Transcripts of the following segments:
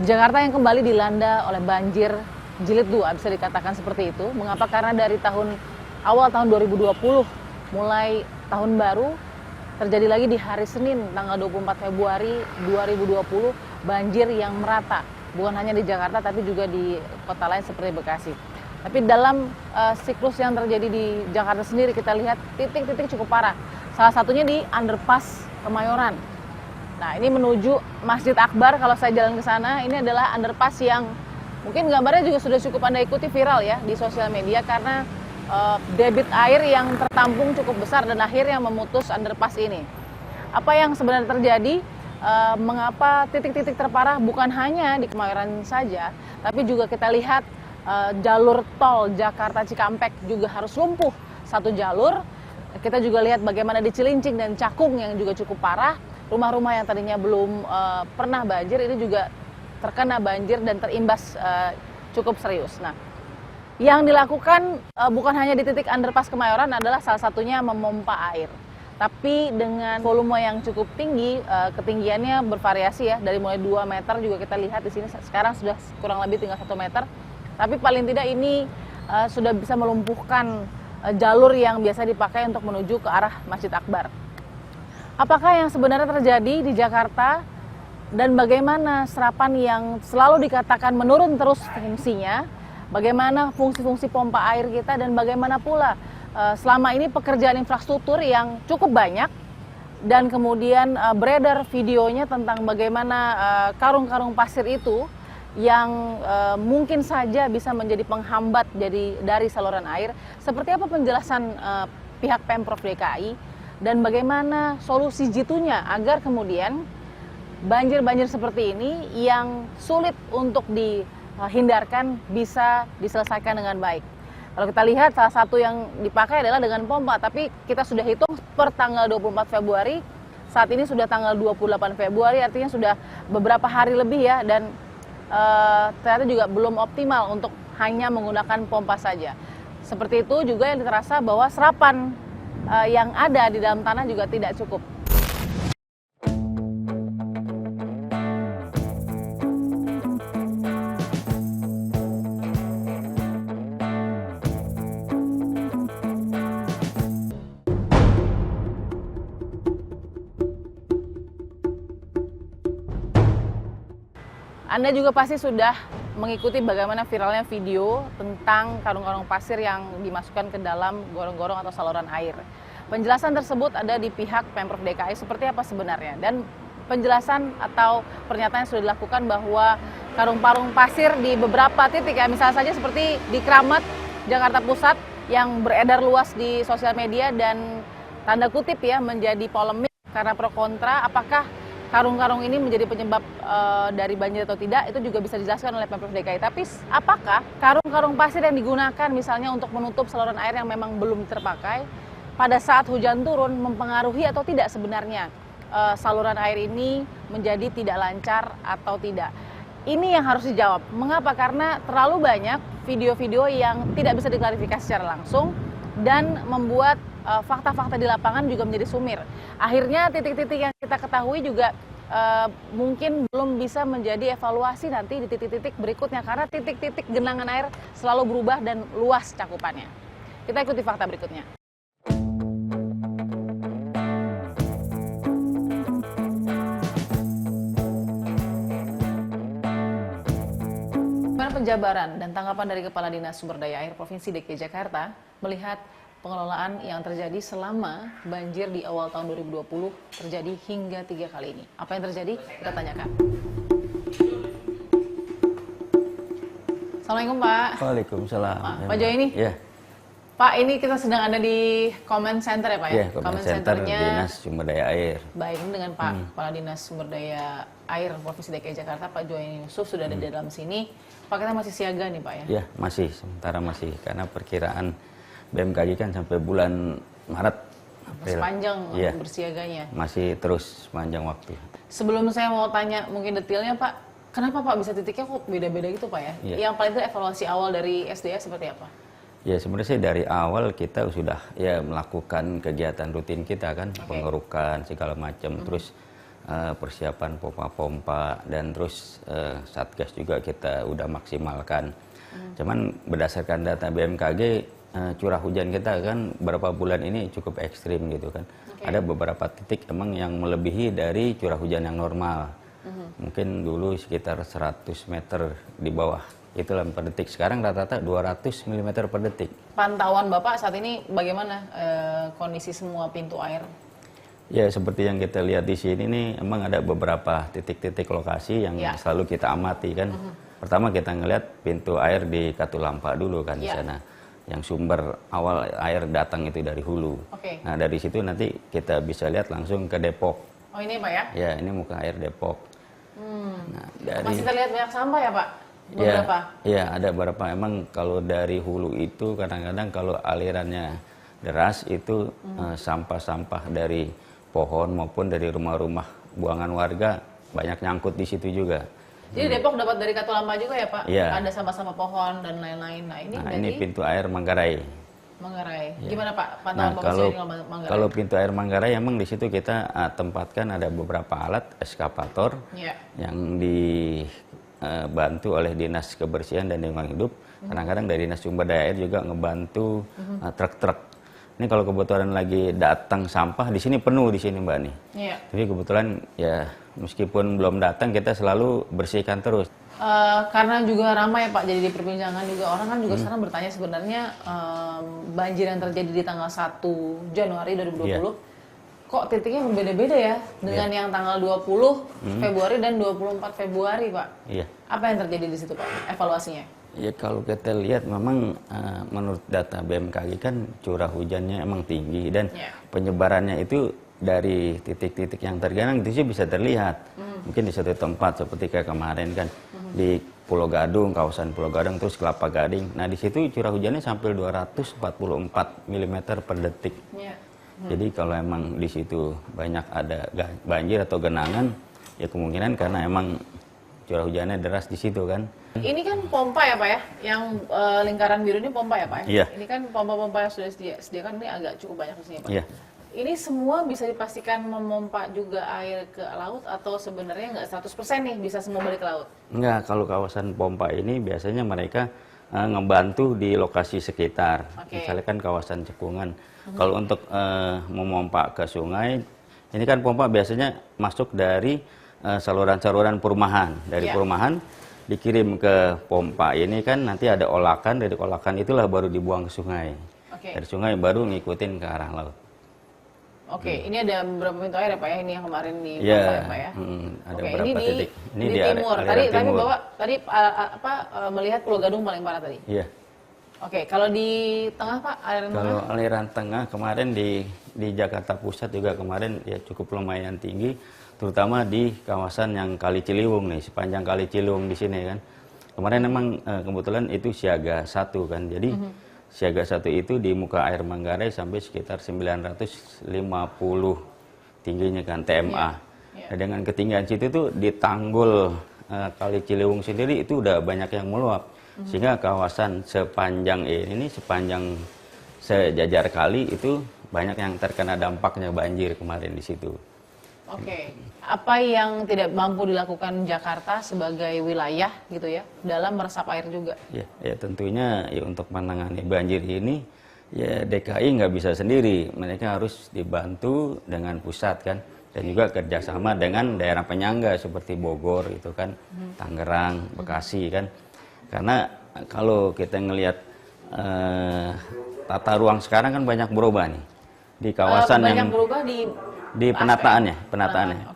Jakarta yang kembali dilanda oleh banjir jilid 2, bisa dikatakan seperti itu. Mengapa? Karena dari awal tahun 2020, mulai tahun baru, terjadi lagi di hari Senin, tanggal 24 Februari 2020, banjir yang merata. Bukan hanya di Jakarta, tapi juga di kota lain seperti Bekasi. Tapi dalam siklus yang terjadi di Jakarta sendiri, kita lihat titik-titik cukup parah. Salah satunya di underpass Kemayoran. Nah, ini menuju Masjid Akbar. Kalau saya jalan ke sana, ini adalah underpass yang mungkin gambarnya juga sudah cukup Anda ikuti, viral ya di sosial media, karena debit air yang tertampung cukup besar dan akhirnya memutus underpass ini. Apa yang sebenarnya terjadi? Mengapa titik-titik terparah bukan hanya di Kemayoran saja, tapi juga kita lihat jalur tol Jakarta Cikampek juga harus lumpuh satu jalur. Kita juga lihat bagaimana di Cilincing dan Cakung yang juga cukup parah. Rumah-rumah yang tadinya belum pernah banjir ini juga terkena banjir dan terimbas cukup serius. Nah, yang dilakukan bukan hanya di titik underpass Kemayoran, adalah salah satunya memompa air. Tapi dengan volume yang cukup tinggi, ketinggiannya bervariasi ya, dari mulai 2 meter juga kita lihat di sini sekarang sudah kurang lebih tinggal 1 meter. Tapi paling tidak ini sudah bisa melumpuhkan jalur yang biasa dipakai untuk menuju ke arah Masjid Akbar. Apakah yang sebenarnya terjadi di Jakarta dan bagaimana serapan yang selalu dikatakan menurun terus fungsinya, bagaimana fungsi-fungsi pompa air kita, dan bagaimana pula selama ini pekerjaan infrastruktur yang cukup banyak, dan kemudian beredar videonya tentang bagaimana karung-karung pasir itu yang mungkin saja bisa menjadi penghambat dari saluran air. Seperti apa penjelasan pihak Pemprov DKI dan bagaimana solusi jitunya agar kemudian banjir-banjir seperti ini yang sulit untuk dihindarkan bisa diselesaikan dengan baik. Kalau kita lihat, salah satu yang dipakai adalah dengan pompa, tapi kita sudah hitung per tanggal 24 Februari, saat ini sudah tanggal 28 Februari, artinya sudah beberapa hari lebih ya, dan ternyata juga belum optimal untuk hanya menggunakan pompa saja. Seperti itu juga yang terasa bahwa serapan yang ada di dalam tanah juga tidak cukup. Anda juga pasti sudah mengikuti bagaimana viralnya video tentang karung-karung pasir yang dimasukkan ke dalam gorong-gorong atau saluran air. Penjelasan tersebut ada di pihak Pemprov DKI seperti apa sebenarnya, dan penjelasan atau pernyataan yang sudah dilakukan bahwa karung-karung pasir di beberapa titik ya, misalnya saja seperti di Kramat, Jakarta Pusat yang beredar luas di sosial media dan tanda kutip ya menjadi polemik karena pro kontra, apakah karung-karung ini menjadi penyebab dari banjir atau tidak, itu juga bisa dijelaskan oleh Pemprov DKI. Tapi apakah karung-karung pasir yang digunakan misalnya untuk menutup saluran air yang memang belum terpakai, pada saat hujan turun mempengaruhi atau tidak sebenarnya saluran air ini menjadi tidak lancar atau tidak? Ini yang harus dijawab. Mengapa? Karena terlalu banyak video-video yang tidak bisa diklarifikasi secara langsung dan membuat fakta-fakta di lapangan juga menjadi sumir. Akhirnya titik-titik yang kita ketahui juga mungkin belum bisa menjadi evaluasi nanti di titik-titik berikutnya, karena titik-titik genangan air selalu berubah dan luas cakupannya. Kita ikuti fakta berikutnya. Penjabaran dan tanggapan dari Kepala Dinas Sumber Daya Air Provinsi DKI Jakarta melihat pengelolaan yang terjadi selama banjir di awal tahun 2020 terjadi hingga 3 kali ini. Apa yang terjadi? Kita tanyakan. Assalamualaikum Pak. Waalaikumsalam. Pak Jo ini? Ya. Pak, ini kita sedang ada di Comment Center ya Pak ya? Ya, Comment Center Dinas Sumber Daya Air. Baik, ini dengan Pak Kepala Dinas Sumber Daya Air Provinsi DKI Jakarta, Pak Joeni Yusuf sudah ada di dalam sini. Pak, kita masih siaga nih Pak ya? Ya, masih, sementara masih, karena perkiraan BMKG kan sampai bulan Maret. Masih panjang ya, bersiaganya? Masih terus panjang waktu. Sebelum saya mau tanya mungkin detailnya Pak, kenapa Pak bisa titiknya kok beda-beda gitu Pak ya? Yang paling itu evaluasi awal dari SDA seperti apa? Ya sebenarnya sih dari awal kita sudah ya melakukan kegiatan rutin kita kan, pengerukan segala macam. Terus persiapan pompa-pompa, dan terus Satgas juga kita udah maksimalkan. Cuman berdasarkan data BMKG, curah hujan kita kan beberapa bulan ini cukup ekstrim gitu kan. Ada beberapa titik emang yang melebihi dari curah hujan yang normal. Mungkin dulu sekitar 100 meter di bawah itulah per detik. Sekarang rata-rata 200 mm per detik. Pantauan Bapak saat ini bagaimana kondisi semua pintu air? Ya, seperti yang kita lihat di sini nih, emang ada beberapa titik-titik lokasi yang selalu kita amati kan. Pertama kita ngelihat pintu air di Katulampa dulu kan di sana. Yang sumber awal air datang itu dari hulu. Nah, dari situ nanti kita bisa lihat langsung ke Depok. Oh, ini Pak ya? Ya, ini muka air Depok. Nah, masih terlihat banyak sampah ya Pak? Beberapa? Ya, ada beberapa. Emang kalau dari hulu itu kadang-kadang kalau alirannya deras itu sampah-sampah dari pohon maupun dari rumah-rumah buangan warga banyak nyangkut di situ juga. Jadi Depok dapat dari Katulampa juga ya Pak? Iya. Ada sampah-sampah pohon dan lain-lain. Nah, ini pintu air Manggarai. Manggarai. Gimana Pak pantauan Nah, Bapak kalau di Manggarai? kalau pintu air Manggarai emang di situ kita tempatkan ada beberapa alat eskavator yang dibantu oleh Dinas Kebersihan dan Lingkungan Hidup. Kadang-kadang dari Dinas Sumber Daya Air juga ngebantu truk-truk. Ini kalau kebetulan lagi datang sampah di sini penuh di sini Mbak nih. Tapi kebetulan ya meskipun belum datang kita selalu bersihkan terus. Karena juga ramai Pak, jadi di perbincangan juga orang kan juga sekarang bertanya sebenarnya banjir yang terjadi di tanggal 1 Januari 2020 kok titiknya berbeda-beda ya dengan yang tanggal 20 Februari dan 24 Februari Pak. Apa yang terjadi di situ Pak? Evaluasinya? Ya kalau kita lihat memang menurut data BMKG kan curah hujannya emang tinggi dan penyebarannya itu dari titik-titik yang tergenang itu sih bisa terlihat. Mungkin di satu tempat seperti kayak kemarin kan di Pulau Gadung, kawasan Pulau Gadung, terus Kelapa Gading. Nah di situ curah hujannya sampai 244 mm per detik. Jadi kalau emang di situ banyak ada banjir atau genangan, ya kemungkinan karena emang curah hujannya deras di situ kan. Ini kan pompa ya Pak ya, yang lingkaran biru ini pompa ya Pak ya? Iya. Ini kan pompa-pompa yang sudah disediakan ini agak cukup banyak di sini Pak. Iya. Ini semua bisa dipastikan memompa juga air ke laut atau sebenarnya nggak 100% nih bisa semua balik ke laut? Enggak, kalau kawasan pompa ini biasanya mereka ngebantu di lokasi sekitar. Misalnya kan kawasan cekungan. Kalau untuk memompa ke sungai, ini kan pompa biasanya masuk dari saluran-saluran perumahan. Dari perumahan dikirim ke pompa ini kan nanti ada olakan, dari olakan itulah baru dibuang ke sungai. Dari sungai baru ngikutin ke arah laut. Ini ada beberapa pintu air ya Pak ya, ini yang kemarin di pompa ya Pak ya? Ada beberapa titik. Ini di timur. Tadi Bapak melihat Pulau Gadung paling parah tadi? Iya. Kalau di tengah Pak, aliran tengah? Kalau aliran tengah kemarin di Jakarta Pusat juga kemarin ya cukup lumayan tinggi, terutama di kawasan yang Kali Ciliwung nih, sepanjang Kali Ciliwung di sini kan. Kemarin memang kebetulan itu siaga 1 kan, jadi siaga 1 itu di muka air Manggarai sampai sekitar 950 tingginya kan TMA. Nah, dengan ketinggian situ tuh di tanggul Kali Ciliwung sendiri itu udah banyak yang meluap. Sehingga kawasan sepanjang ini, sepanjang sejajar kali itu banyak yang terkena dampaknya banjir kemarin di situ. Apa yang tidak mampu dilakukan Jakarta sebagai wilayah gitu ya dalam meresap air juga? Ya tentunya ya untuk menangani banjir ini ya DKI nggak bisa sendiri, mereka harus dibantu dengan pusat kan, dan juga kerjasama dengan daerah penyangga seperti Bogor itu kan, Tangerang, Bekasi kan. Karena kalau kita ngelihat tata ruang sekarang kan banyak berubah nih di kawasan banyak yang berubah di penataannya.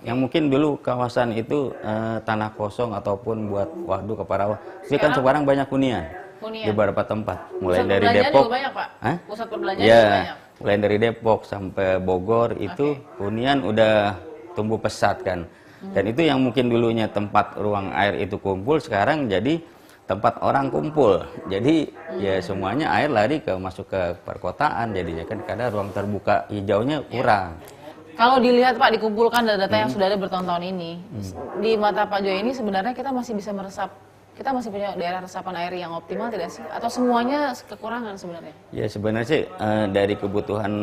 Yang mungkin dulu kawasan itu tanah kosong ataupun buat waduk apa rawa. Tapi kan sekarang banyak hunian di beberapa tempat, mulai pusat dari perbelanjaan Depok. juga banyak, Pak? Pusat perbelanjaan Ya, juga banyak. mulai dari Depok sampai Bogor itu hunian udah tumbuh pesat kan. Dan itu yang mungkin dulunya tempat ruang air itu kumpul, sekarang jadi tempat orang kumpul. Jadi ya semuanya air lari masuk ke perkotaan, jadinya kan karena ruang terbuka hijaunya kurang. Kalau dilihat Pak, dikumpulkan data yang sudah ada bertahun-tahun ini, di mata Pak Joy ini sebenarnya kita masih bisa meresap, kita masih punya daerah resapan air yang optimal tidak sih? Atau semuanya kekurangan sebenarnya? Ya sebenarnya sih dari kebutuhan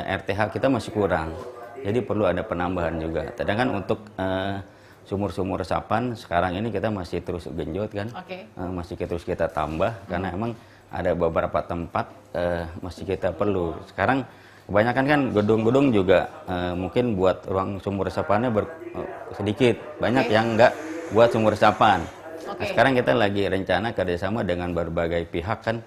RTH kita masih kurang. Jadi perlu ada penambahan juga. Sedangkan untuk sumur-sumur resapan sekarang ini kita masih terus genjot kan, masih terus kita tambah karena emang ada beberapa tempat masih kita perlu. Sekarang kebanyakan kan gedung-gedung juga mungkin buat ruang sumur resapannya sedikit, banyak yang enggak buat sumur resapan. Nah, sekarang kita lagi rencana kerjasama dengan berbagai pihak kan,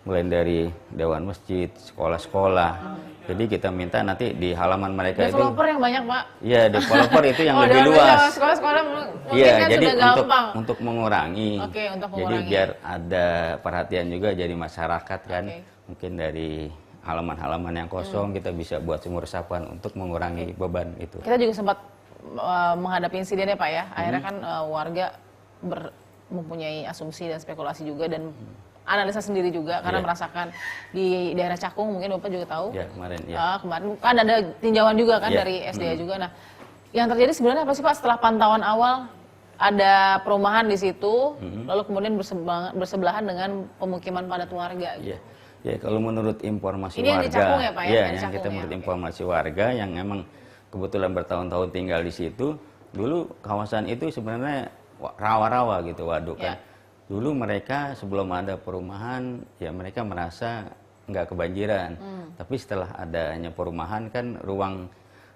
mulai dari dewan masjid, sekolah-sekolah. Jadi kita minta nanti di halaman mereka itu. Developer yang banyak, Pak. Iya, developer itu yang lebih luas. Sekolah-sekolah Iya, kan jadi sudah gampang. untuk mengurangi. Untuk mengurangi. Jadi biar ada perhatian juga jadi masyarakat kan. Mungkin dari halaman-halaman yang kosong kita bisa buat sumur resapan untuk mengurangi beban itu. Kita juga sempat menghadapi insiden ya, Pak ya. Akhirnya kan warga mempunyai asumsi dan spekulasi juga dan analisa sendiri juga karena merasakan di daerah Cakung, mungkin Bapak juga tahu. Ya, kemarin kan ada tinjauan juga kan dari SDA juga. Nah, yang terjadi sebenarnya apa sih Pak setelah pantauan awal ada perumahan di situ, lalu kemudian bersebelahan dengan pemukiman padat warga gitu. Ya, kalau menurut informasi ini warga. Ini yang di Cakung ya Pak ya? Iya, yang kita menurut informasi warga yang emang kebetulan bertahun-tahun tinggal di situ. Dulu kawasan itu sebenarnya rawa-rawa gitu, waduk kan. Dulu mereka sebelum ada perumahan, ya mereka merasa nggak kebanjiran. Tapi setelah adanya perumahan kan ruang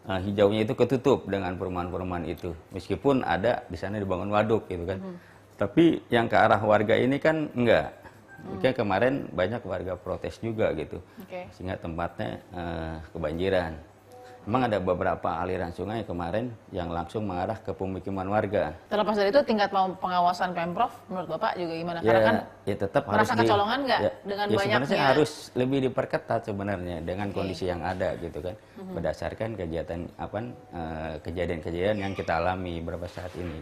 hijaunya itu ketutup dengan perumahan-perumahan itu. Meskipun ada di sana dibangun waduk gitu kan. Tapi yang ke arah warga ini kan enggak. Kayak kemarin banyak warga protes juga gitu. Sehingga tempatnya kebanjiran. Memang ada beberapa aliran sungai kemarin yang langsung mengarah ke pemukiman warga. Terlepas dari itu tingkat pengawasan Pemprov menurut Bapak juga gimana? Ya, karena kan tetap merasa harus kecolongan nggak dengan banyaknya? Sebenarnya harus lebih diperketat sebenarnya dengan kondisi yang ada gitu kan. Berdasarkan kejadian-kejadian yang kita alami beberapa saat ini.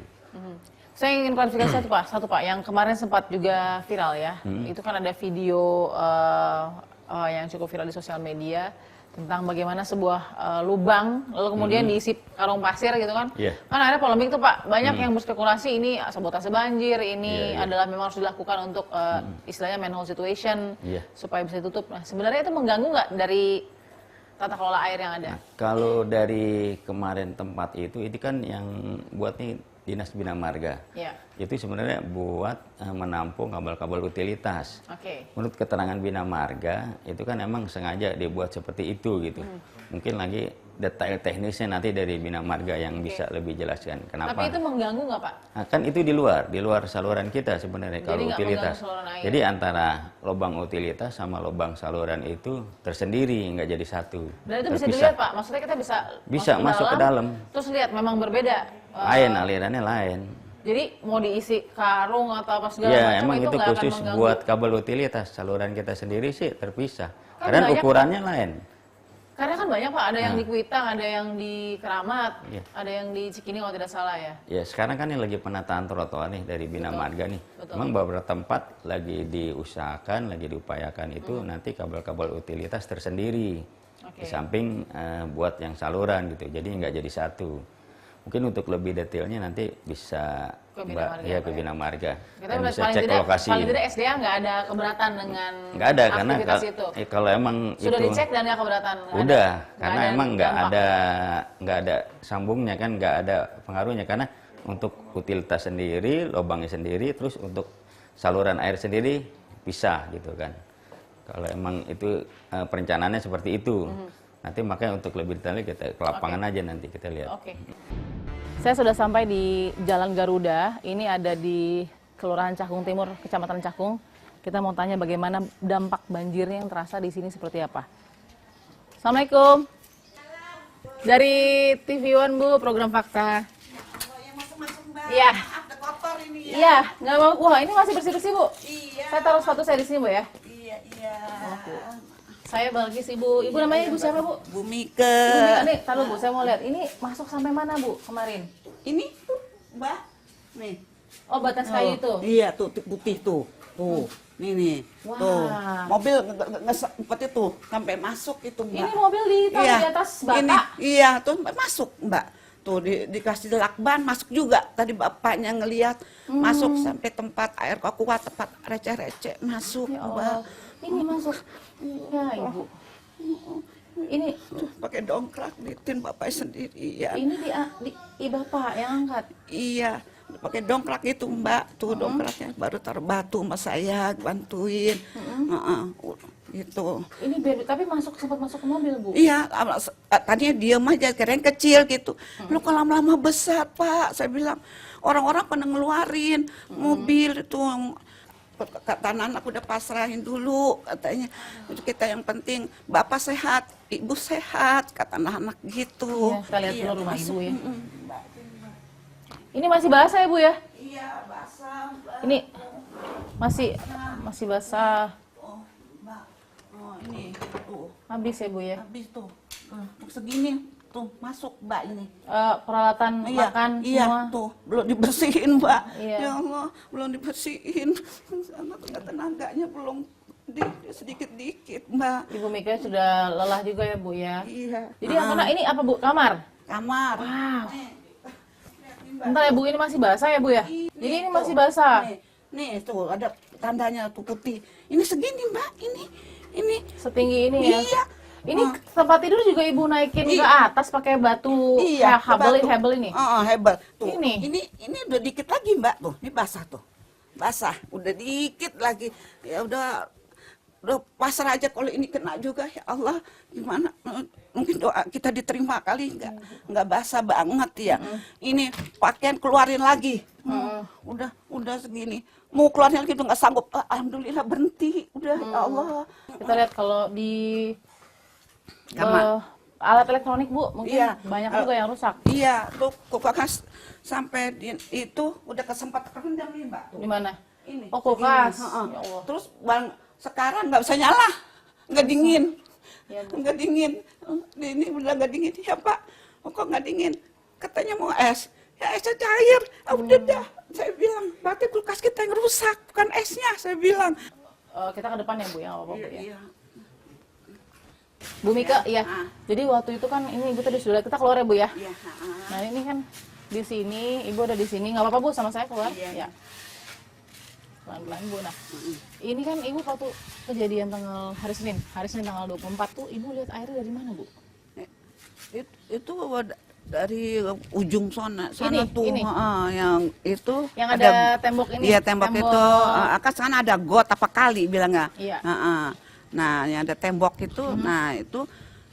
Saya ingin klarifikasi satu Pak, yang kemarin sempat juga viral ya. Itu kan ada video yang cukup viral di sosial media tentang bagaimana sebuah lubang lalu kemudian diisi karung pasir gitu kan. Kan akhirnya polemik tuh Pak, banyak yang berspekulasi ini sabotase banjir, ini adalah memang harus dilakukan untuk istilahnya manhole situation supaya bisa ditutup. Nah, sebenarnya itu mengganggu nggak dari tata kelola air yang ada? Nah, kalau dari kemarin tempat itu kan yang buat nih Dinas Bina Marga. Itu sebenarnya buat menampung kabel-kabel utilitas. Menurut keterangan Bina Marga, itu kan emang sengaja dibuat seperti itu gitu. Mungkin lagi detail teknisnya nanti dari Bina Marga yang bisa lebih jelaskan kenapa. Tapi itu mengganggu nggak Pak? Nah, kan itu di luar saluran kita sebenarnya kalau utilitas. Jadi antara lubang utilitas sama lubang saluran itu tersendiri, nggak jadi satu. Dan itu bisa dilihat Pak, maksudnya kita bisa masuk ke dalam. Terus lihat memang berbeda. Lain, alirannya lain. Jadi mau diisi karung atau apa segala macam emang itu khusus buat kabel utilitas. Saluran kita sendiri sih terpisah. Karena ukurannya lain. Karena kan banyak Pak, ada yang di Kuitang, ada yang di Keramat, ada yang di Cikini kalau tidak salah ya. Ya, sekarang kan ini lagi penataan trotoar nih dari Bina Marga nih. Memang beberapa tempat lagi diusahakan, lagi diupayakan itu nanti kabel-kabel utilitas tersendiri. Di samping buat yang saluran gitu. Jadi nggak jadi satu. Mungkin untuk lebih detailnya nanti bisa ke Bina Marga. Kita bisa cek lokasi. Paling tidak SDA nggak ada keberatan dengan nggak ada, aktivitas itu. Kalau emang sudah dicek dan nggak keberatan. Udah, karena emang nggak ada sambungnya kan, nggak ada pengaruhnya karena untuk utilitas sendiri, lubangnya sendiri, terus untuk saluran air sendiri pisah gitu kan. Kalau emang itu perencanaannya seperti itu. Nanti makanya untuk lebih detailnya kita ke lapangan aja nanti kita lihat. Saya sudah sampai di Jalan Garuda. Ini ada di Kelurahan Cakung Timur, Kecamatan Cakung. Kita mau tanya bagaimana dampak banjirnya yang terasa di sini seperti apa. Assalamualaikum. Dari TV One Bu, program Fakta. Yang masuk-masuk Mbak. Iya. Ada kotor ini ya. Iya, nggak mau. Wah, ini masih bersih-bersih Bu. Iya. Saya taruh sepatu saya di sini Bu ya. Iya, iya. Saya Balkis Ibu. Ibu namanya Ibu siapa Bu? Bu Mike. Bu Mike, nih, taruh Bu, saya mau lihat. Ini masuk sampai mana Bu kemarin? Ini tuh, Mbak. Nih. Oh, batas kayu itu? Iya, tuh putih tuh. Tuh. Nih. Wah. Tuh. Mobil ngesempet itu sampai masuk itu, Mbak. Ini mobil ditaruh di atas bata? Ini, iya, tuh masuk, Mbak. Tuh dikasih lakban masuk juga. Tadi bapaknya ngelihat masuk sampai tempat air kuat, tempat receh-receh masuk, Ya Mbak. Allah. Ini masuk. Ya, Ibu. Ini Tuh, pakai dongkrak nitin bapak sendiri ya. ini Bapak yang angkat. Iya, pakai dongkrak itu Mbak, tuh dongkraknya baru taruh batu sama saya bantuin. Itu. Ini baby, tapi sempat masuk ke mobil, Bu. Iya, tadinya diem aja, kirain kecil gitu. Lu kok lama-lama besar Pak, saya bilang. Orang-orang pada ngeluarin mobil itu. Kata anak udah pasrahin dulu, katanya. Itu kita yang penting, Bapak sehat, Ibu sehat, kata anak-anak gitu. Iya, kita lihat dulu rumah masuk. Ibu ya. Ini masih basah ya, Bu ya? Iya, basah. Ini masih basah. Oh, Mbak. Oh, ini tuh. Habis ya, Bu ya? Habis tuh. Segini tuh masuk Mbak ini. Peralatan makan iya, semua. tuh belum dibersihin Mbak. Iya. Ya Allah, belum dibersihin. Sama tenaganya belum sedikit-dikit Mbak. Ibu Mika sudah lelah juga ya, Bu ya? Iya. Jadi yang mana ini apa, Bu? Kamar? Kamar. Wow. Mbak. Bentar ya, Bu, ini masih basah ya, Bu ya? Jadi ini tuh. masih basah. Nih tuh ada tandanya tuh putih. Ini segini Mbak, ini. Setinggi ini ya? Iya. Ini tempat tidur juga Ibu naikin ke atas pakai batu Iya, hebel ini? Hebel. Tuh. Ini? Ini udah dikit lagi Mbak tuh. Ini basah tuh. Basah, udah dikit lagi. Ya udah pasrah aja kalau ini kena juga ya Allah. Gimana? Mungkin doa kita diterima kali enggak basah banget ya. Ini pakaian keluarin lagi. Udah segini. Mau keluarin lagi tuh nggak sanggup. Alhamdulillah berhenti. Udah ya Allah. Kita lihat kalau di Kamar. alat elektronik, Bu, mungkin Iya. banyak juga yang rusak. Iya, tuh kulkas sampai itu udah kesempat kerendam nih Mbak. Tuh. Di mana? Ini. Oh, kulkas. Segini, Ya Allah. Terus sekarang nggak bisa nyala, nggak dingin, Ya, Bu. nggak dingin. Ini udah nggak dingin ya Pak. Oh, kok nggak dingin? Katanya mau es. Ya esnya cair. Udah dah. Saya bilang, berarti kulkas kita yang rusak, bukan esnya. Saya bilang. Kita ke depan ya, Bu, ya, nggak apa-apa, Bu, ya. Iya. Bu Mika, Ya, ya. Jadi waktu itu kan ini Ibu tadi sudah lihat, kita keluar ya, Bu ya. Iya. Nah ini kan di sini, Ibu ada di sini, nggak apa-apa Bu, sama saya keluar. Iya. Ya. Pelan-pelan Bu. Nah, ini kan Ibu waktu kejadian hari Senin tanggal 24 tuh, Ibu lihat air dari mana, Bu? Itu dari ujung sana tuh, ini. yang itu Yang ada tembok ini. Iya tembok itu, kan sana ada got apa kali bilangnya. Iya. Nah yang ada tembok itu, nah itu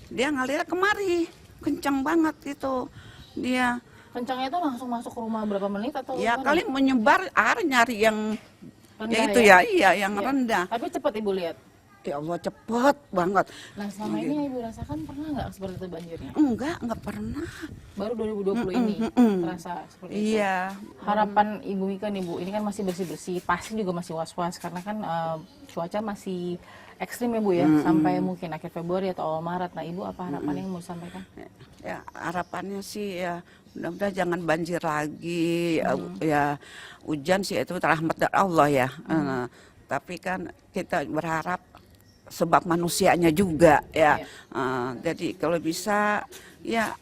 dia ngalir kemari, kencang banget gitu dia. Kencangnya itu langsung masuk ke rumah berapa menit atau? Ya gimana? kali menyebar air nyari yang Rendah itu ya? iya yang Iya. rendah. Tapi cepat Ibu lihat. Ya Allah cepet banget. Nah selama ini yang Ibu rasakan pernah nggak seperti itu banjirnya? Enggak pernah. Baru 2020 ini terasa seperti itu. Iya. Harapan Ibu Mika nih Bu, ini kan masih bersih-bersih, pasti juga masih was-was karena kan cuaca masih ekstrim ya Bu ya, sampai mungkin akhir Februari atau awal Maret. Nah Ibu apa harapan yang mau disampaikan? Ya harapannya sih ya mudah-mudahan jangan banjir lagi. Ya hujan sih itu rahmat dari Allah ya. Tapi kan kita berharap sebab manusianya juga ya. Jadi kalau bisa ya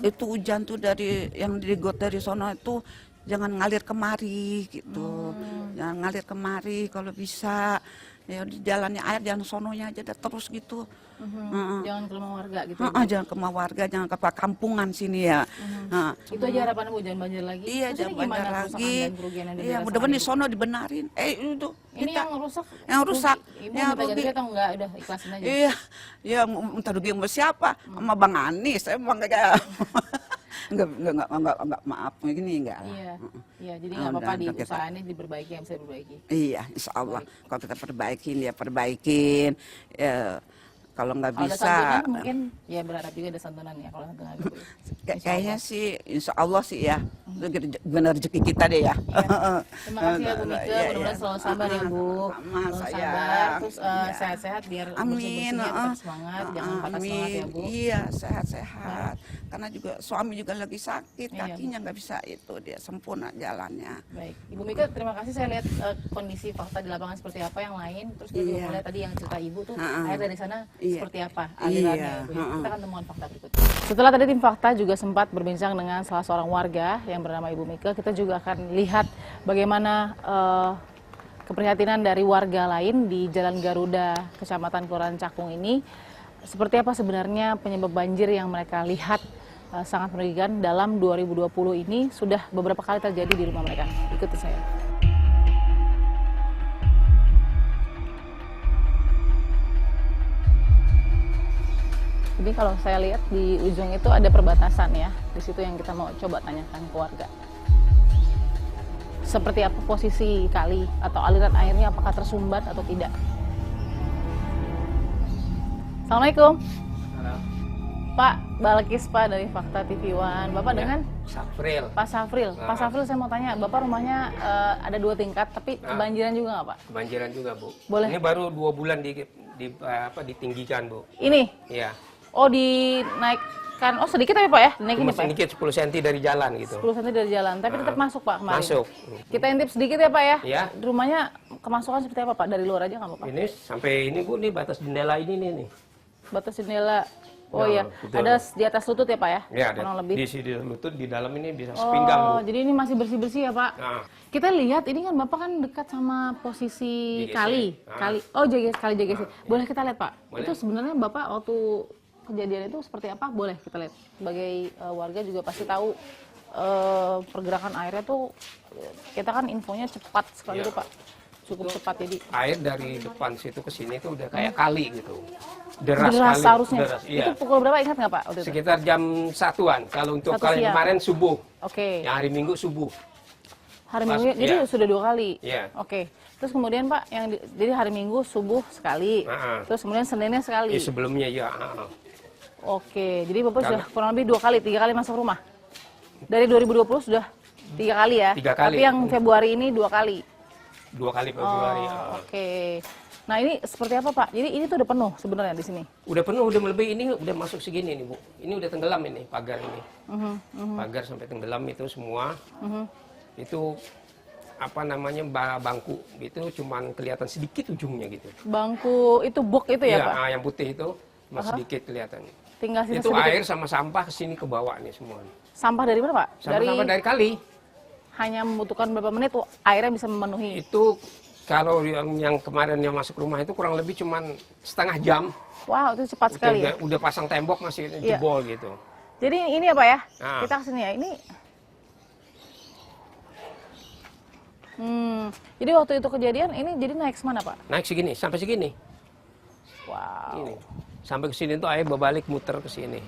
itu hujan tuh dari yang di got dari sono itu jangan ngalir kemari gitu. Jangan ngalir kemari kalau bisa. Ya di jalannya air jangan sononya aja dah terus gitu. Jangan ke rumah warga gitu. Jangan ke rumah warga, jangan ke kampungan sini ya. Itu aja harapannya Bu, jangan banjir lagi. Iya, Terus jangan ini gimana banjir kerusakan lagi. dan kerugian yang Iya, dirasakan mudah-mudahan di Ibu? sono dibenarin. Itu Ini kita yang rusak. yang rusak. Ibu Yang minta rugi. ganti atau enggak? Udah ikhlasin aja. Iya, ya minta rugi sama siapa? Sama Bang Anis. Saya emang kayak enggak maaf gini enggak lah. Iya, iya. Jadi nggak apa-apa Dan di kita- usahaannya diperbaiki yang bisa diperbaiki. Iya, insya Allah. Kalau kita perbaikin ya perbaikin. Ya, kalau nggak Kalau ada bisa, santunan mungkin ya berharap juga ada santunan ya kalau santunan itu. kayaknya sih insya Allah sih ya. Benar rezeki kita deh ya. Terima kasih ya Bu Mika, Iya, mudah-mudahan iya. selalu sabar ya Bu. Sama, Selalu sayang. sabar, terus Iya. sehat-sehat biar Amin. bersih-bersihnya tetap semangat, jangan patah semangat ya Bu. Iya, sehat-sehat. Karena juga suami juga lagi sakit, Iya, Bu. kakinya nggak bisa itu dia sempurna jalannya. Baik, Ibu Mika terima kasih, saya lihat kondisi fakta di lapangan seperti apa yang lain, terus kita juga Iya. melihat tadi yang cerita Ibu tuh Ha-ha. air dari sana Iya. seperti apa alirannya Iya, Ibu ya. ha-ha. Kita akan temukan fakta berikutnya. Setelah tadi tim fakta juga sempat berbincang dengan salah seorang warga yang bernama Ibu Mika, kita juga akan lihat bagaimana keprihatinan dari warga lain di Jalan Garuda, Kecamatan Kelurahan Cakung ini. seperti apa sebenarnya penyebab banjir yang mereka lihat sangat merugikan dalam 2020 ini sudah beberapa kali terjadi di rumah mereka. Ikuti saya. Jadi kalau saya lihat di ujung itu ada perbatasan ya. Di situ yang kita mau coba tanyakan ke warga. Seperti apa posisi kali atau aliran airnya, apakah tersumbat atau tidak? Assalamualaikum. Pak Balkis Pak dari Fakta TV One. Bapak dengan Safril. Pak Safril. Pak Safril, saya mau tanya, Bapak rumahnya ada 2 tingkat, tapi kebanjiran juga nggak Pak? Kebanjiran juga, Bu. Boleh. Ini baru 2 bulan ditinggikan, Bu. Ini? Iya. Oh, dinaikkan. Oh, sedikit ya Pak ya? Dinaikin Cuma ya Pak? sedikit 10 cm dari jalan gitu. 10 cm dari jalan, tapi tetap masuk Pak kemarin? Masuk. Kita intip sedikit ya Pak ya? Iya. Rumahnya kemasukan seperti apa Pak? Dari luar aja nggak apa-apa? Ini sampai ini, Bu, nih batas jendela ini nih. Batas jendela. Oh Ya, iya, betul. ada di atas lutut ya Pak ya? Ya, kurang lebih. di sini lutut, di dalam ini bisa sepinggang, Bu. Oh, jadi ini masih bersih-bersih ya Pak? Nah, Kita lihat ini kan Bapak kan dekat sama posisi JGC. kali. Ah. Kali. Oh, kali JGC. Boleh kita lihat Pak? Boleh. Itu sebenarnya Bapak waktu kejadian itu seperti apa? Boleh kita lihat. Sebagai warga juga pasti tahu pergerakan airnya tuh, kita kan infonya cepat sekali Iya. tuh Pak. Cukup cepat jadi. air dari depan situ ke sini tuh udah kayak kali gitu. Deras Deras sekali. seharusnya. Deras, iya. Itu pukul berapa ingat nggak Pak waktu itu? Sekitar jam 1-an. Kalau untuk 1 kali siang. kemarin subuh. Oke. Yang hari Minggu subuh. Hari Pas- Minggu, jadi iya. sudah 2 kali. Iya. Oke. Terus kemudian Pak, jadi hari Minggu subuh sekali. Terus kemudian Seninnya sekali. Sebelumnya ya. Oke. Jadi Bapak sudah kurang lebih 2 kali, 3 kali masuk rumah. Dari 2020 sudah 3 kali ya. 3 kali. Tapi yang Februari ini 2 kali. 2 kali Februari. Oke. Nah ini seperti apa Pak? Jadi ini tuh udah penuh sebenarnya di sini. Udah penuh, udah melebihi, ini udah masuk segini nih, Bu. Ini udah tenggelam ini, pagar ini. Pagar sampai tenggelam itu semua. Itu apa namanya, bangku itu cuman kelihatan sedikit ujungnya gitu. Bangku itu box itu ya Pak? Yang putih itu masih sedikit kelihatan. Tinggal sisa Itu sedikit. air sama sampah kesini ke bawah nih semua. Sampah dari mana Pak? Sampah dari kali. Hanya membutuhkan berapa menit airnya bisa memenuhi. Itu kalau yang kemarin yang masuk rumah itu kurang lebih cuman setengah jam. Wow, itu cepat sekali ya. Udah pasang tembok masih Iya. jebol gitu. Jadi ini ya Pak ya, Nah. kita kesini ya. Ini, jadi waktu itu kejadian ini jadi naik semana Pak? Naik segini, sampai segini. Wow. Ini. Sampai ke sini tuh air berbalik muter ke sini.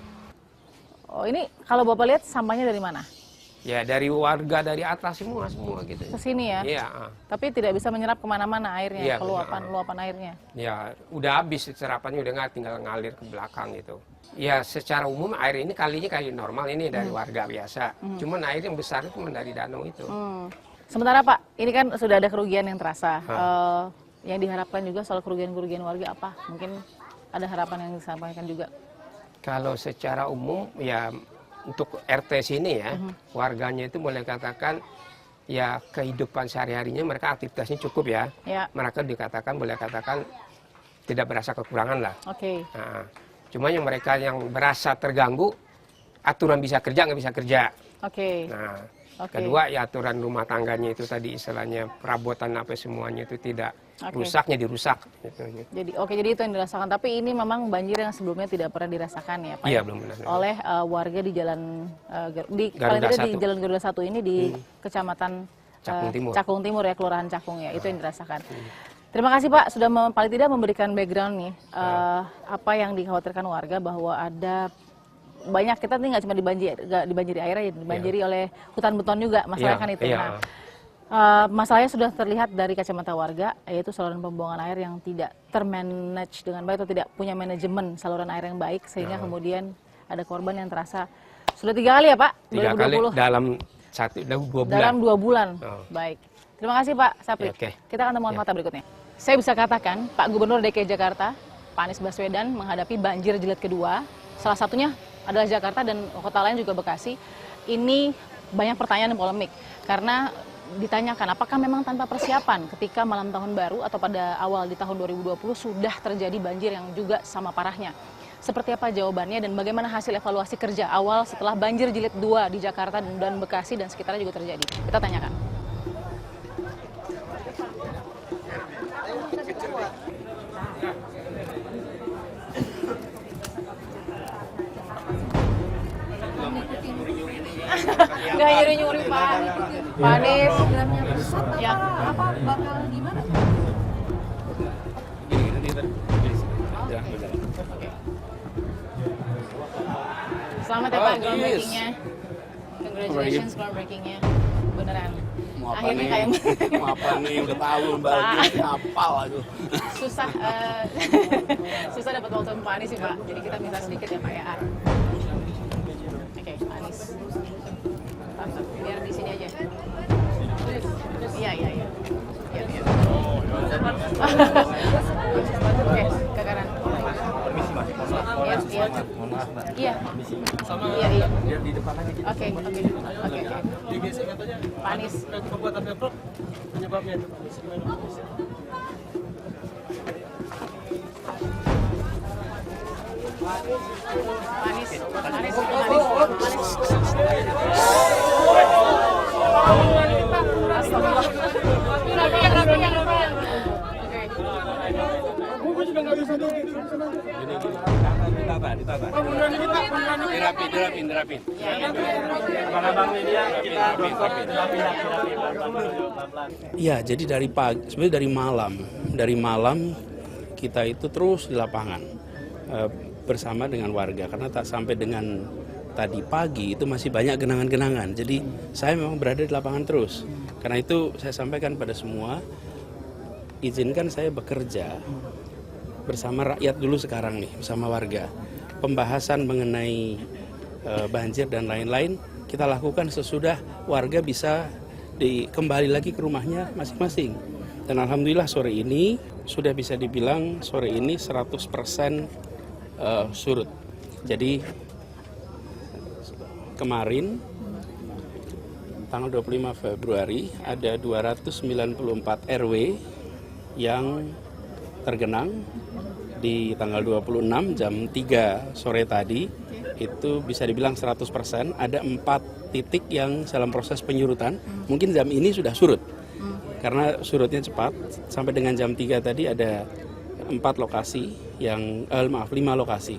Oh ini kalau Bapak lihat sampahnya dari mana? Ya dari warga dari atas semua gitu. Ke sini ya? Iya. Tapi tidak bisa menyerap kemana-mana airnya, Iya, ke luapan airnya. Ya udah habis serapannya, udah nggak, tinggal ngalir ke belakang gitu. Ya secara umum air ini kalinya kayak normal ini dari warga biasa. Cuman air yang besar itu dari danau itu. Sementara Pak, ini kan sudah ada kerugian yang terasa. Yang diharapkan juga soal kerugian-kerugian warga apa? Mungkin ada harapan yang disampaikan juga. Kalau secara umum ya untuk RT sini ya, warganya itu boleh katakan ya kehidupan sehari-harinya mereka aktivitasnya cukup ya. Ya. Mereka boleh katakan tidak berasa kekurangan lah. Oke. Nah, cuma yang mereka yang berasa terganggu, aturan bisa kerja nggak bisa kerja. Oke. Nah, Oke. kedua ya aturan rumah tangganya itu tadi istilahnya perabotan apa semuanya itu tidak Oke. rusaknya dirusak. Gitu. Jadi itu yang dirasakan. Tapi ini memang banjir yang sebelumnya tidak pernah dirasakan ya Pak? Iya ya? belum benar. Oleh warga di jalan paling Garuda tidak di 1. Jalan Garuda 1 ini di Kecamatan Cakung Timur. Cakung Timur ya, Kelurahan Cakung ya. Itu yang dirasakan. Terima kasih Pak sudah paling tidak memberikan background nih apa yang dikhawatirkan warga bahwa ada banyak, kita nih nggak cuma dibanjiri air aja, dibanjiri oleh hutan beton juga, masalahnya kan itu. Iya. Nah, masalahnya sudah terlihat dari kacamata warga, yaitu saluran pembuangan air yang tidak termanage dengan baik atau tidak punya manajemen saluran air yang baik, sehingga kemudian ada korban yang terasa sudah 3 kali ya Pak? 3 kali 2020. dalam 2 bulan. Dalam 2 bulan. Oh. Baik. Terima kasih Pak Sapri. Ya, oke. Kita akan temukan fakta berikutnya. Saya bisa katakan Pak Gubernur DKI Jakarta, Pak Anies Baswedan menghadapi banjir jilid kedua. Salah satunya adalah Jakarta dan kota lain juga Bekasi. Ini banyak pertanyaan dan polemik karena ditanyakan apakah memang tanpa persiapan ketika malam tahun baru atau pada awal di tahun 2020 sudah terjadi banjir yang juga sama parahnya. Seperti apa jawabannya dan bagaimana hasil evaluasi kerja awal setelah banjir jilid 2 di Jakarta dan Bekasi dan sekitarnya juga terjadi. Kita tanyakan. Nggak nyuri-nyuri Pak. Pak Anies. Ya. Apa bakal gimana? Selamat ya Pak groundbreaking-nya. Congratulations groundbreaking-nya. Beneran. Mau apa Akhirnya nih? kayak Mau apa nih? Udah tahu Mbak Gigi hafal aku. susah susah dapat waktu sama Pak Anies sih Pak. Jadi kita minta sedikit ya Pak ya. Oke, Pak Anies. Biar di sini aja. Iya. Iya. Oke, ke kanan. Iya. Iya. Iya. Oke. Pak Anies. Pembuatan Pemprov penyebabnya itu Pak. Gimana? Dirapin. Iya, jadi dari pagi, sebenarnya dari malam kita itu terus di lapangan bersama dengan warga karena tak sampai dengan tadi pagi itu masih banyak genangan-genangan. Jadi saya memang berada di lapangan terus. Karena itu saya sampaikan pada semua, izinkan saya bekerja bersama rakyat dulu sekarang nih, bersama warga. Pembahasan mengenai banjir dan lain-lain kita lakukan sesudah warga bisa kembali lagi ke rumahnya masing-masing. Dan alhamdulillah sore ini sudah bisa dibilang sore ini 100% surut. Jadi kemarin tanggal 25 Februari ada 294 RW yang tergenang. Di tanggal 26 jam 3 sore tadi itu bisa dibilang 100%, ada 4 titik yang dalam proses penyurutan. Mungkin jam ini sudah surut karena surutnya cepat. Sampai dengan jam 3 tadi ada 4 lokasi yang 5 lokasi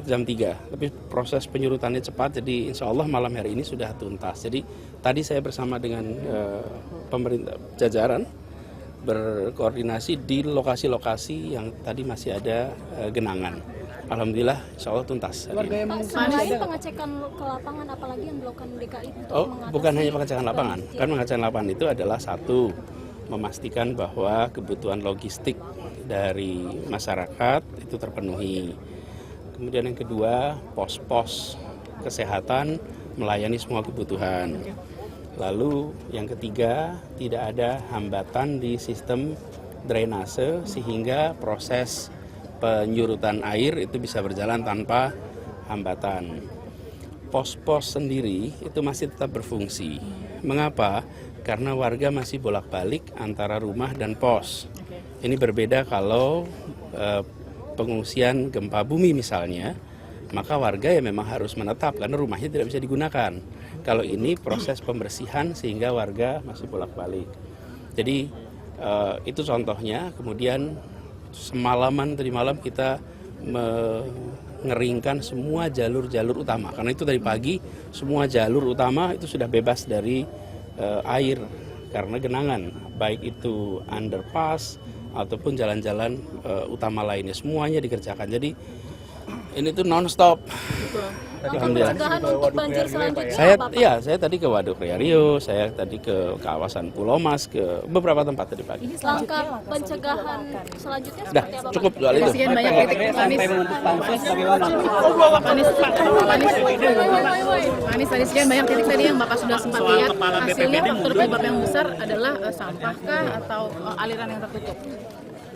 jam 3, tapi proses penyurutannya cepat, jadi insya Allah malam hari ini sudah tuntas. Jadi tadi saya bersama dengan pemerintah jajaran berkoordinasi di lokasi-lokasi yang tadi masih ada genangan. Alhamdulillah insya Allah tuntas. Pak, selain pengecekan ke lapangan, apalagi yang dilakukan DKI untuk mengatasi... Bukan hanya pengecekan lapangan, kan pengecekan lapangan itu adalah satu, memastikan bahwa kebutuhan logistik dari masyarakat itu terpenuhi. Kemudian yang kedua, pos-pos kesehatan melayani semua kebutuhan. Lalu yang ketiga, tidak ada hambatan di sistem drainase sehingga proses penyurutan air itu bisa berjalan tanpa hambatan. Pos-pos sendiri itu masih tetap berfungsi. Mengapa? Karena warga masih bolak-balik antara rumah dan pos. Ini berbeda kalau pengungsian gempa bumi misalnya, maka warga ya memang harus menetap karena rumahnya tidak bisa digunakan. Kalau ini proses pembersihan sehingga warga masih bolak-balik. Jadi itu contohnya. Kemudian tadi malam kita mengeringkan semua jalur-jalur utama. Karena itu tadi pagi semua jalur utama itu sudah bebas dari air karena genangan. Baik itu underpass ataupun jalan-jalan utama lainnya, semuanya dikerjakan. Jadi ini tuh non-stop. Pencegahan untuk banjir selanjutnya apa, Pak? Saya tadi ke Waduk Ria Rio, saya tadi ke kawasan Pulau Mas, ke beberapa tempat tadi pagi. Langkah pencegahan selanjutnya Dah, seperti apa, Pak? cukup soal itu. Sekian banyak kritik Pak Anies. Pak Anies tadi sekian banyak titik tadi yang Bapak sudah sempat lihat. Hasilnya faktor penyebab yang besar adalah sampah kah atau aliran yang tertutup?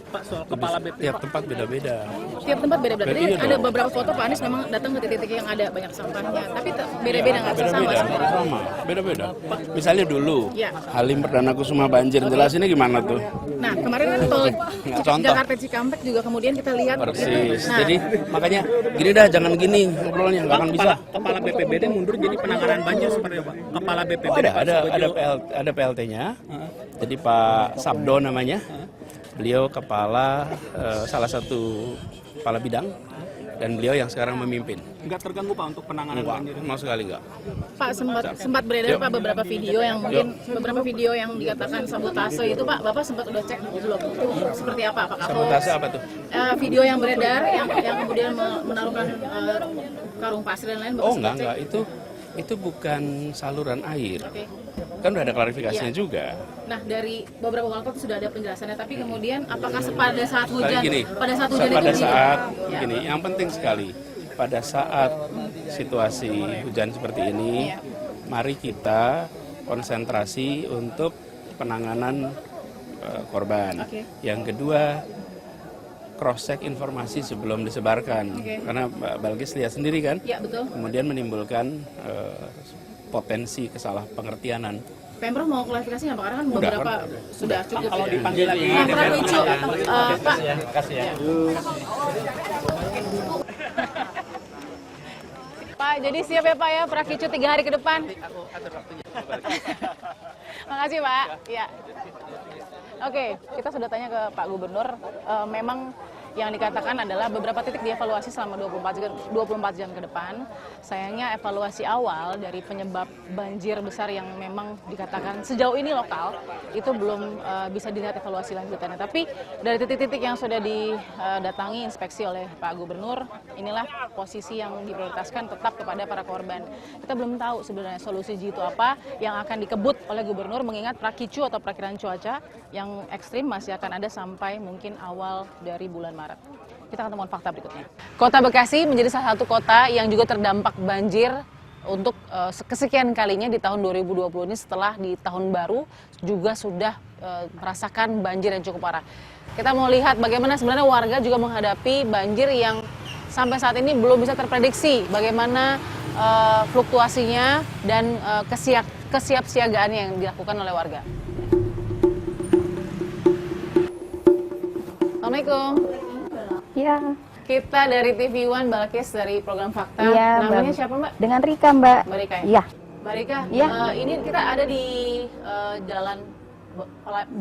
Pak, soal kepala BP. Tiap tempat beda-beda. Tiap tempat beda-beda. Tadi Iya ada dong. beberapa foto Pak Anies memang datang ke titik-titik yang ada banyak sampahnya. Tapi beda-beda nggak bisa sama Beda-beda, sebenarnya. sama, beda-beda. Misalnya dulu, Ya. Halim Perdana Kusuma banjir, jelasinnya gimana tuh? Nah, kemarin kan tol contoh. Jakarta Cikampek juga kemudian kita lihat. Persis. Nah, Jadi makanya gini dah, jangan gini ngobrolnya, nggak akan bisa. Kepala BPBD mundur jadi penanganan banjir seperti apa? Kepala BPBD. Oh, ada PLT-nya. Jadi Pak Sabdo namanya. Beliau kepala salah satu kepala bidang dan beliau yang sekarang memimpin. Nggak terganggu Pak untuk penanganan Enggak, banjir? sama sekali enggak. Pak, sempat beredar Pak beberapa video yang mungkin beberapa video yang dikatakan sabotase itu Pak, Bapak sempat udah cek belum? Itu seperti apa? Apakah Sabotase apa tuh? video yang beredar yang kemudian menaruhkan karung pasir dan lain Bapak Oh sempat cek? enggak, itu bukan saluran air. Oke. Kan udah ada klarifikasinya Iya. juga. Nah, dari beberapa waktu sudah ada penjelasannya, tapi kemudian apakah pada saat hujan, Gini, pada saat hujan pada itu saat Ya. gini, yang penting sekali pada saat situasi hujan seperti ini, mari kita konsentrasi untuk penanganan korban. Oke. Yang kedua, cross check informasi sebelum disebarkan, Oke. karena Mbak Balkis lihat sendiri kan, Ya, betul. kemudian menimbulkan potensi kesalahpengertianan. Pemprov mau klarifikasi nggak Pak? Karena kan Udah, beberapa kan? sudah cukup. Kalau Ya. dipanggil lagi Nah, DPR, Prakicu, Pak. Pak, jadi siap ya Pak ya Prakicu 3 hari ke depan. Makasih Pak. Ya. Oke, kita sudah tanya ke Pak Gubernur. Memang yang dikatakan adalah beberapa titik dievaluasi selama 24 jam ke depan. Sayangnya evaluasi awal dari penyebab banjir besar yang memang dikatakan sejauh ini lokal, itu belum bisa dilihat evaluasi lanjutannya. Tapi dari titik-titik yang sudah didatangi inspeksi oleh Pak Gubernur, inilah posisi yang diprioritaskan tetap kepada para korban. Kita belum tahu sebenarnya solusi jitu apa yang akan dikebut oleh Gubernur, mengingat prakicu atau perakiran cuaca yang ekstrim masih akan ada sampai mungkin awal dari bulan Maret. Kita akan temukan fakta berikutnya. Kota Bekasi menjadi salah satu kota yang juga terdampak banjir untuk kesekian kalinya di tahun 2020 ini, setelah di tahun baru juga sudah merasakan banjir yang cukup parah. Kita mau lihat bagaimana sebenarnya warga juga menghadapi banjir yang sampai saat ini belum bisa terprediksi bagaimana fluktuasinya dan kesiapsiagaan yang dilakukan oleh warga. Assalamualaikum. Iya, Kita dari TV One, Balkis dari program Fakta. Iya, Namanya Mbak. siapa Mbak? dengan Rika, Mbak. Mbak Rika ya? Iya, Mbak Rika, Iya. ini kita ada di jalan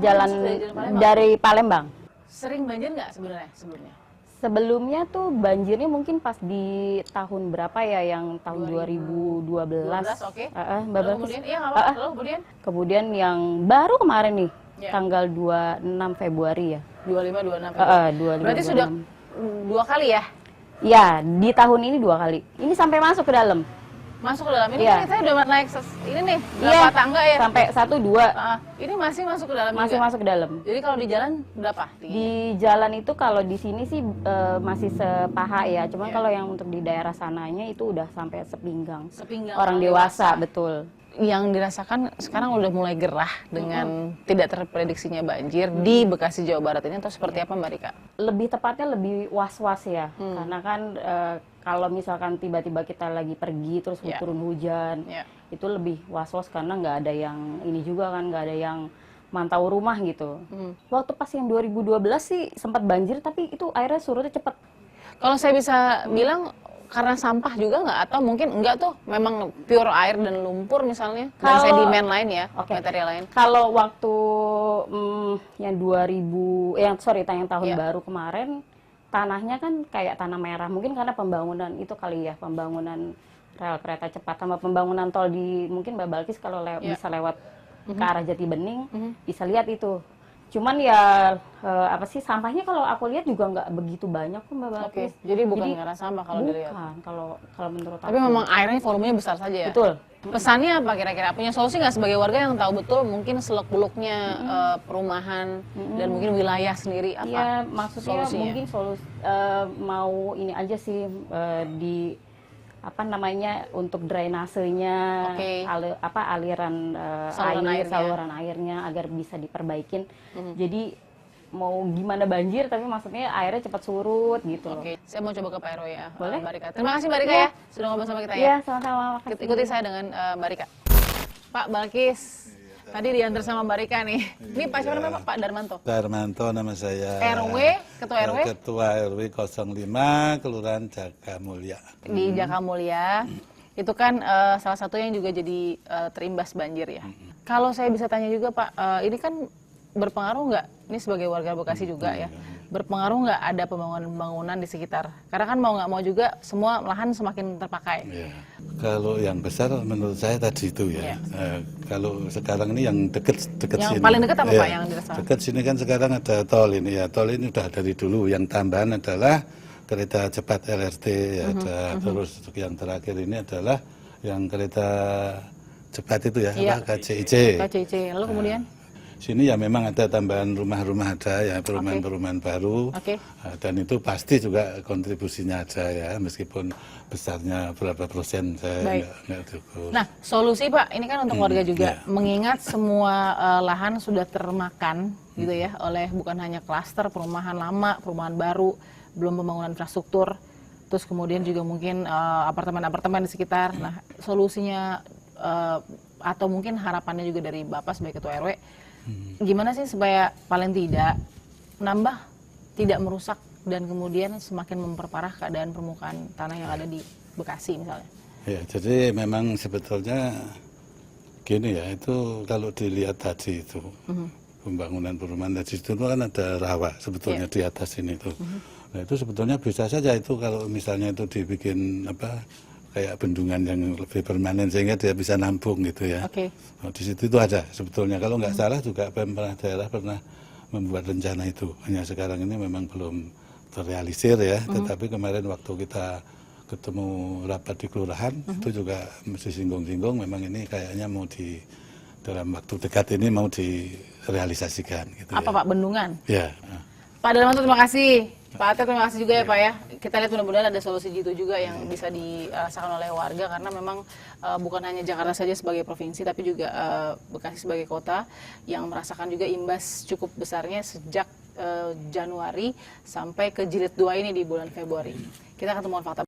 jalan Palembang. dari Palembang. Sering banjir nggak sebenarnya sebelumnya? Sebelumnya tuh banjirnya mungkin pas di tahun berapa ya, yang tahun 2012. 12, oke. Mbak Lalu Balkis. kemudian, iya nggak apa-apa. Lalu kemudian Kemudian yang baru kemarin nih, Iya. tanggal 26 Februari ya. 25, 26. 25, Berarti 26. sudah 2 kali ya Ya, di tahun ini 2 kali. Ini sampai masuk ke dalam. masuk ke dalam. Ini Iya. kan saya udah naik ini nih, berapa tangga ya? Sampai 1, 2. Ini masih masuk ke dalam Masih juga? masuk ke dalam. Jadi kalau di jalan berapa tingginya? Di jalan itu kalau di sini sih masih sepaha ya. Cuman Iya. kalau yang untuk di daerah sananya itu udah sampai sepinggang. Sepinggang Orang dewasa, betul. Yang dirasakan sekarang udah mulai gerah dengan tidak terprediksinya banjir di Bekasi, Jawa Barat ini, atau seperti apa Mbak Rika? Lebih tepatnya lebih was-was ya. Karena kan kalau misalkan tiba-tiba kita lagi pergi terus Iya. turun hujan, Iya. itu lebih was-was karena nggak ada yang ini juga kan, nggak ada yang mantau rumah gitu. Waktu pas yang 2012 sih sempat banjir, tapi itu airnya surutnya cepet. Kalau saya bisa bilang karena sampah juga nggak, atau mungkin enggak tuh memang pure air dan lumpur misalnya, dan Kalau- sedimen lain ya, Oke. material lain. Kalau waktu yang 2000, yang tahun Iya. baru kemarin, tanahnya kan kayak tanah merah. Mungkin karena pembangunan itu kali ya, pembangunan rel kereta cepat sama pembangunan tol di, mungkin Mbak Balkis kalau Iya. bisa lewat ke arah Jati Bening, bisa lihat itu. Cuman ya apa sih, sampahnya kalau aku lihat juga nggak begitu banyak kok Mbak Oke, Balkis. jadi bukan karena sampah kalau dilihat. Bukan, kalau menurut Tapi aku. memang airnya volumenya besar saja ya. Betul. Pesannya apa kira-kira? Punya solusi nggak sebagai warga yang tahu betul mungkin seluk-beluknya perumahan dan mungkin wilayah sendiri, apa? Iya, maksudnya solusinya? mungkin mau ini aja sih, di apa namanya, untuk drainasenya, Oke. aliran Saluran airnya. saluran airnya agar bisa diperbaikin. Jadi mau gimana banjir tapi maksudnya airnya cepat surut gitu loh. Oke, saya mau coba ke Pak Heru ya, Boleh. Mbak Rika. Terima kasih Mbak Rika Iya. ya, sudah ngobrol sama kita ya. Iya, sama-sama. Makasih. Ikuti saya dengan Mbak Rika. Pak Balkis, tadi diantar sama Mbak Rika nih. Ini Pak siapa namanya Pak Darmanto? Darmanto nama saya. RW, Ketua RW? Ketua RW 05, Kelurahan Jagamulya. Di Jakamulya. Itu kan salah satu yang juga jadi terimbas banjir ya. Kalau saya bisa tanya juga Pak, ini kan berpengaruh nggak? Ini sebagai warga Bekasi juga ya. berpengaruh nggak ada pembangunan di sekitar? Karena kan mau nggak mau juga semua lahan semakin terpakai. Ya. Kalau yang besar menurut saya tadi itu ya. Ya. Kalau sekarang ini yang dekat Yang sini. paling dekat apa Ya, Pak yang dirasakan? dekat sini kan sekarang ada tol ini ya. Tol ini udah dari dulu. Yang tambahan adalah kereta cepat LRT ya, ada. Terus yang terakhir ini adalah yang kereta cepat itu ya, Iya. apa, KCIC. KCIC. Lalu kemudian? Sini ya memang ada tambahan rumah-rumah ada ya, perumahan-perumahan baru. Oke. Dan itu pasti juga kontribusinya ada ya, meskipun besarnya berapa persen saya Baik. nggak cukup. Nah, solusi Pak, ini kan untuk warga juga, ya. mengingat semua lahan sudah termakan gitu ya, oleh bukan hanya klaster perumahan lama, perumahan baru, belum pembangunan infrastruktur, terus kemudian juga mungkin apartemen-apartemen di sekitar. Nah, solusinya atau mungkin harapannya juga dari Bapak sebagai Ketua RW, gimana sih supaya paling tidak menambah, tidak merusak, dan kemudian semakin memperparah keadaan permukaan tanah yang ada di Bekasi misalnya? Ya, jadi memang sebetulnya gini ya, itu kalau dilihat tadi itu pembangunan perumahan tadi itu kan ada rawa sebetulnya di atas ini tuh. Nah itu sebetulnya bisa saja itu kalau misalnya itu dibikin apa kayak bendungan yang lebih permanen sehingga dia bisa nampung gitu ya. Oke. Nah, di situ itu ada sebetulnya. Kalau nggak salah juga pemerintah daerah pernah membuat rencana itu. Hanya sekarang ini memang belum terrealisir ya. Tetapi kemarin waktu kita ketemu rapat di kelurahan itu juga mesti singgung-singgung. Memang ini kayaknya mau dalam waktu dekat ini mau direalisasikan. Gitu Apa ya. Pak, bendungan? Ya. Pak Darmanto terima kasih. Pak Atet terima kasih juga ya Pak ya. Kita lihat mudah-mudahan ada solusi gitu juga yang bisa dirasakan oleh warga, karena memang bukan hanya Jakarta saja sebagai provinsi, tapi juga Bekasi sebagai kota yang merasakan juga imbas cukup besarnya sejak Januari sampai ke jilid 2 ini di bulan Februari. Kita akan temukan fakta